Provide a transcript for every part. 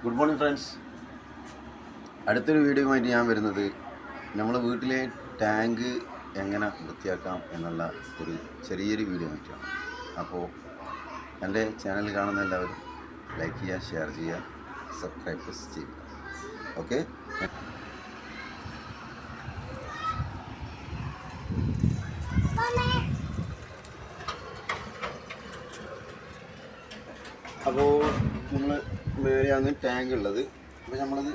Good morning friends. അടുത്തൊരു വീഡിയോയുമായിട്ട് ഞാൻ വരുന്നത് നമ്മളെ വീട്ടിലെ ടാങ്ക് എങ്ങനെ വൃത്തിയാക്കാം എന്നുള്ള ഒരു ചെറിയൊരു വീഡിയോ ആയിട്ടാണ്. അപ്പോൾ എൻ്റെ ചാനൽ കാണുന്ന എല്ലാവരും ലൈക്ക് ചെയ്യുക, ഷെയർ ചെയ്യുക, സബ്സ്ക്രൈബ് ചെയ്യുക. ഓക്കെ. അപ്പോൾ നമ്മൾ മേലെയാണ് ടാങ്ക് ഉള്ളത്. അപ്പോൾ നമ്മളത്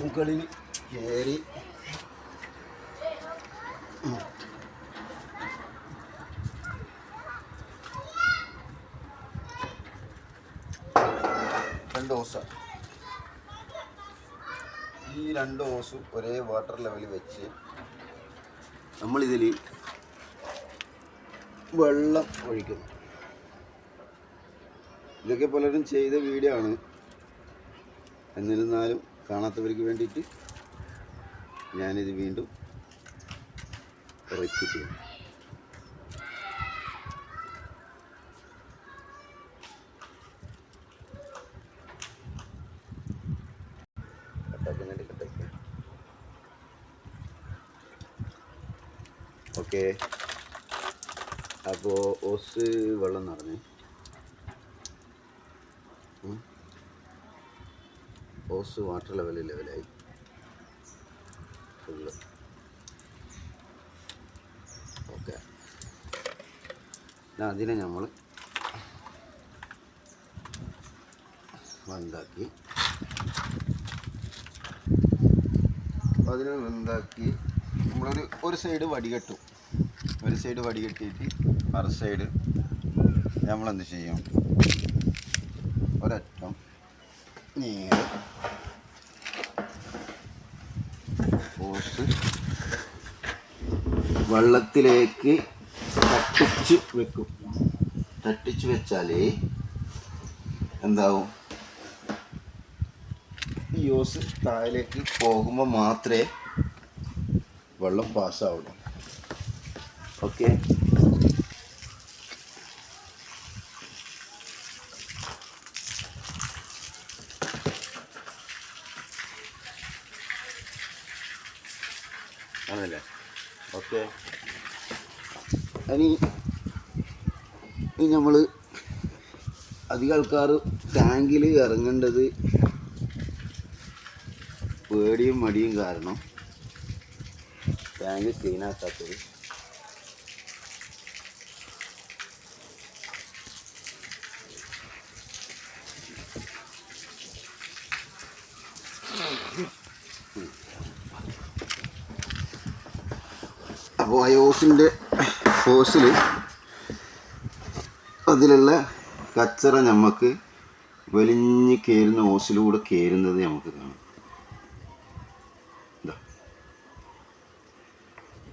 മുകളിൽ കയറി രണ്ട് ഓസാണ്. ഈ രണ്ട് ഓസും ഒരേ വാട്ടർ ലെവലിൽ വെച്ച് നമ്മളിതിൽ വെള്ളം ഒഴിക്കുന്നു. ഇതൊക്കെ പലരും ചെയ്ത വീഡിയോ ആണ്. എന്നിരുന്നാലും കാണാത്തവർക്ക് വേണ്ടിയിട്ട് ഞാനിത് വീണ്ടും റിപ്പീറ്റ് ചെയ്യും. ഓക്കെ. അപ്പോൾ ഓസ് വെള്ളം നിറഞ്ഞ് ഓസ് വാട്ടർ ലെവലായി ഫുള്ള്. ഓക്കെ. അതിനെ നമ്മൾ വന്താക്കി നമ്മളൊരു ഒരു സൈഡ് വടികെട്ടും. ഒരു സൈഡ് വടികെട്ടിയിട്ട് മറു സൈഡ് നമ്മളെന്ത് ചെയ്യും, ഒരറ്റം നേരെ ഓസ് വെള്ളത്തിലേക്ക് തട്ടിച്ച് വെച്ചാൽ എന്താവും, ഈ ഓസ് താഴേക്ക് പോകുമ്പോൾ മാത്രമേ വെള്ളം പാസ്സാവുള്ളൂ. ഓക്കെ. ആണല്ലേ? ഓക്കെ. ഇനി നമ്മൾ അധികം ആൾക്കാർ ടാങ്കിൽ ഇറങ്ങേണ്ടത് പേടിയും മടിയും കാരണം ടാങ്ക് ക്ലീനാക്കാത്തത്. അപ്പോൾ ആ ഓസിൻ്റെ ഹോസിൽ അതിലുള്ള കച്ചറ നമുക്ക് വലിഞ്ഞ് കയറുന്ന ഓസിലൂടെ കയറുന്നത് നമുക്ക് കാണാം.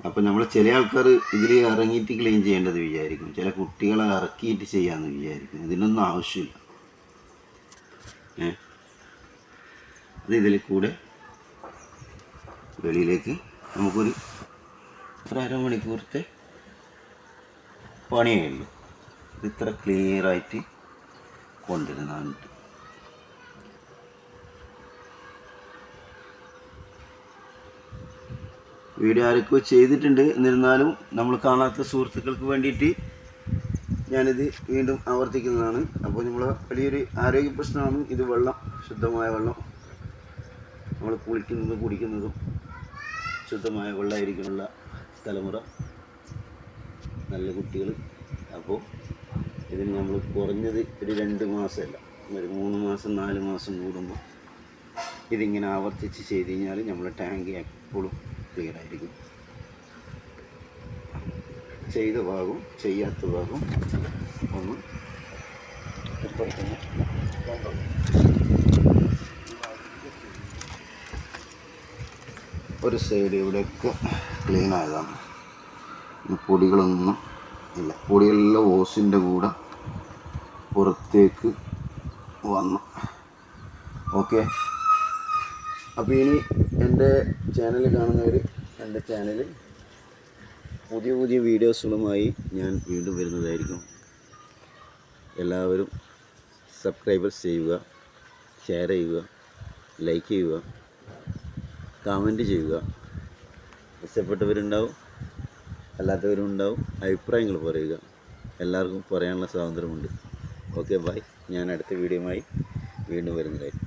അപ്പം നമ്മൾ ചില ആൾക്കാർ ഇതിൽ ഇറങ്ങിയിട്ട് ക്ലീൻ ചെയ്യേണ്ടത് വിചാരിക്കും, ചില കുട്ടികളെ ഇറക്കിയിട്ട് ചെയ്യാമെന്ന് വിചാരിക്കും. ഇതിനൊന്നും ആവശ്യമില്ല. അത് ഇതിൽ കൂടെ വെളിയിലേക്ക് നമുക്കൊരു അരമണിക്കൂറത്തെ പണിയേ ഉള്ളൂ. ഇത്ര ക്ലിയറായിട്ട് കൊണ്ടുവരുന്നതാണ്. വീഡിയോ ആരൊക്കെ ചെയ്തിട്ടുണ്ട്, എന്നിരുന്നാലും നമ്മൾ കാണാത്ത സുഹൃത്തുക്കൾക്ക് വേണ്ടിയിട്ട് ഞാനിത് വീണ്ടും ആവർത്തിക്കുന്നതാണ്. അപ്പോൾ നമ്മൾ വലിയൊരു ആരോഗ്യ പ്രശ്നമാണ് ഇത്. വെള്ളം, ശുദ്ധമായ വെള്ളം, നമ്മൾ കുളിക്കുന്നതും കുടിക്കുന്നതും ശുദ്ധമായ വെള്ളമായിരിക്കുന്നുള്ള തലമുറ, നല്ല കുട്ടികൾ. അപ്പോൾ ഇതിന് നമ്മൾ കുറഞ്ഞത് ഒരു 2 മാസമല്ല, ഒരു 3 മാസം 4 മാസം കൂടുമ്പോൾ ഇതിങ്ങനെ ആവർത്തിച്ച് ചെയ്ത് കഴിഞ്ഞാൽ നമ്മുടെ ടാങ്ക് എപ്പോഴും ക്ലിയർ ആയിരിക്കും. ചെയ്ത ഭാഗവും ചെയ്യാത്ത ഭാഗവും ഒന്ന് ഇപ്പുറത്തന്നെ കൊണ്ടുപോകും. ഒരു സൈഡ് ഇവിടെയൊക്കെ ക്ലീൻ ആയതാണ്. പൊടികളൊന്നും ഇല്ല. പൊടിയെല്ലാം ഓസിൻ്റെ കൂടെ പുറത്തേക്ക് വന്നു. ഓക്കെ. അപ്പോൾ ഇനി എൻ്റെ ചാനൽ കാണുന്നവർ എൻ്റെ ചാനൽ പുതിയ പുതിയ വീഡിയോസുകളുമായി ഞാൻ വീണ്ടും വരുന്നതായിരിക്കും. എല്ലാവരും സബ്സ്ക്രൈബേഴ്സ് ചെയ്യുക, ഷെയർ ചെയ്യുക, ലൈക്ക് ചെയ്യുക, കമൻറ്റ് ചെയ്യുക. ഇഷ്ടപ്പെട്ടവരുണ്ടാവും, അല്ലാത്തവരും ഉണ്ടാവും. അഭിപ്രായങ്ങൾ പറയുക. എല്ലാവർക്കും പറയാനുള്ള സ്വാതന്ത്ര്യമുണ്ട്. Okay, bye. ഞാൻ അടുത്ത വീഡിയോയുമായി വീണ്ടും വരുന്നതായിരിക്കും.